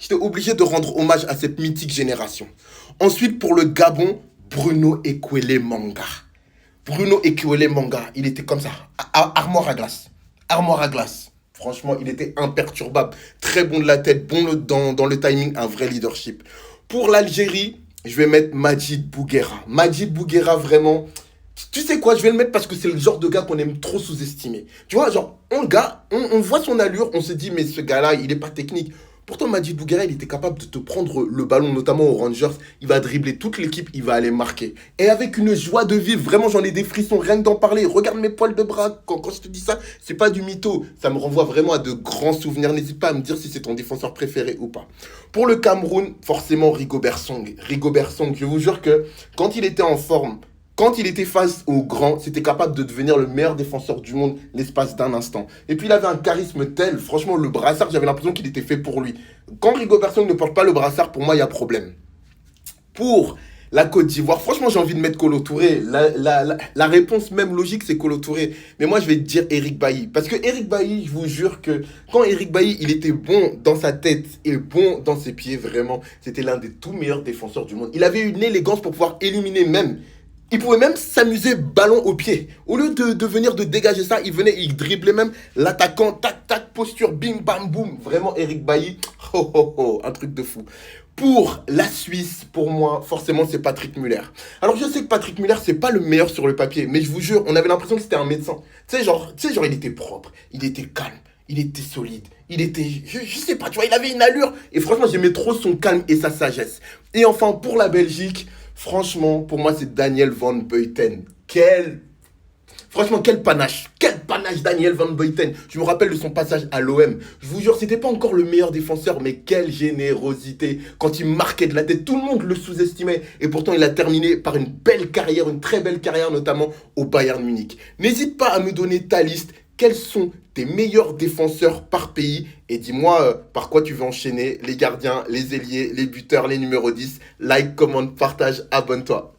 J'étais obligé de rendre hommage à cette mythique génération. Ensuite, pour le Gabon, Bruno Ekwele Manga. Bruno Ekwele Manga, il était comme ça, armoire à glace. Armoire à glace. Franchement, il était imperturbable. Très bon de la tête, bon dans le timing, un vrai leadership. Pour l'Algérie, je vais mettre Majid Bouguera. Majid Bouguera, vraiment. Tu sais quoi, je vais le mettre parce que c'est le genre de gars qu'on aime trop sous-estimer. Tu vois, genre, on voit son allure, on se dit, mais ce gars-là, il est pas technique. Pourtant, Majid Bouguera, il était capable de te prendre le ballon, notamment aux Rangers. Il va dribbler toute l'équipe, il va aller marquer. Et avec une joie de vivre, vraiment, j'en ai des frissons, rien que d'en parler. Regarde mes poils de bras, quand je te dis ça, c'est pas du mytho. Ça me renvoie vraiment à de grands souvenirs. N'hésite pas à me dire si c'est ton défenseur préféré ou pas. Pour le Cameroun, forcément, Rigobert Song. Rigobert Song, je vous jure que quand il était en forme, quand il était face aux grands, c'était capable de devenir le meilleur défenseur du monde l'espace d'un instant. Et puis il avait un charisme tel, franchement, le brassard, j'avais l'impression qu'il était fait pour lui. Quand Rigobert Song ne porte pas le brassard, pour moi, il y a problème. Pour la Côte d'Ivoire, franchement, j'ai envie de mettre Kolo Touré. La réponse même logique, c'est Kolo Touré. Mais moi, je vais te dire Eric Bailly. Parce que Eric Bailly, je vous jure que quand Eric Bailly, il était bon dans sa tête et bon dans ses pieds, vraiment, c'était l'un des tout meilleurs défenseurs du monde. Il avait une élégance pour pouvoir éliminer même. Il pouvait même s'amuser ballon au pied. Au lieu de venir de dégager ça, il venait, il driblait même l'attaquant, tac, tac, posture, bim, bam, boum. Vraiment, Eric Bailly, oh, oh, oh, un truc de fou. Pour la Suisse, pour moi, forcément, c'est Patrick Muller. Alors, je sais que Patrick Muller, c'est pas le meilleur sur le papier, mais je vous jure, on avait l'impression que c'était un médecin. Tu sais, genre, il était propre, il était calme, il était solide, il était, je sais pas, tu vois, il avait une allure. Et franchement, j'aimais trop son calme et sa sagesse. Et enfin, pour la Belgique, franchement, pour moi, c'est Daniel Van Buiten. Franchement, quel panache Daniel Van Buiten. Je me rappelle de son passage à l'OM. Je vous jure, c'était pas encore le meilleur défenseur, mais quelle générosité. Quand il marquait de la tête, tout le monde le sous-estimait. Et pourtant, il a terminé par une belle carrière, une très belle carrière, notamment au Bayern Munich. N'hésite pas à me donner ta liste. Quels sont tes meilleurs défenseurs par pays? Et dis-moi par quoi tu veux enchaîner les gardiens, les ailiers, les buteurs, les numéros 10. Like, commente, partage, abonne-toi.